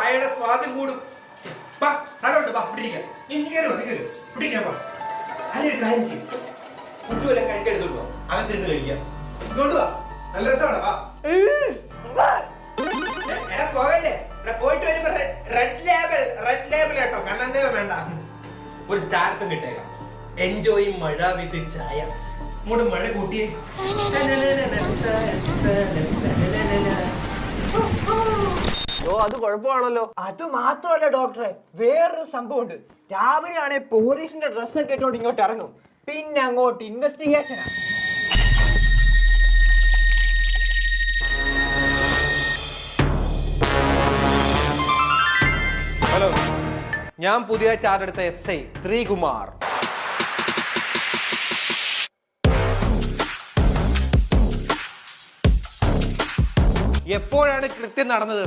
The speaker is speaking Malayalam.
ചായയുടെ സ്വാദം കൂടും. സ്ഥലമുണ്ട്, പിടിക്കാൻ കുറ്റുവല്ല കഴിക്കെടുത്തോളൂ, അകത്തിരുന്ന് കഴിക്കാം. ഇങ്ങോട്ട് വാ, നല്ല രസമാണ്. എടാ പോകല്ലേ, എടാ പോയിട്ട് വരുമ്പോ റെഡ് ലേബൽ കേട്ടോ, കണ്ണന്തേവ വേണ്ട. ഒരു സ്റ്റാറ്റസും കിട്ടേക്കാം, എൻജോയ് മഴ വിത്ത് ചായ. ഇങ്ങോട്ട് മഴ കൂട്ടിയേ. അത് കുഴപ്പമാണല്ലോ. അത് മാത്രമല്ല ഡോക്ടറെ, വേറൊരു സംഭവം ഉണ്ട്. രാവിലെ ആണെ പോലീസിന്റെ ഡ്രസ്സൊക്കെ ഇട്ടോണ്ട് ഇങ്ങോട്ട് ഇറങ്ങും, പിന്നെ അങ്ങോട്ട് ഇൻവെസ്റ്റിഗേഷനാ. ഹലോ, ഞാൻ പുതിയ ചാർജ് എടുത്ത SI ശ്രീകുമാർ. എപ്പോഴാണ് കൃത്യം നടന്നത്?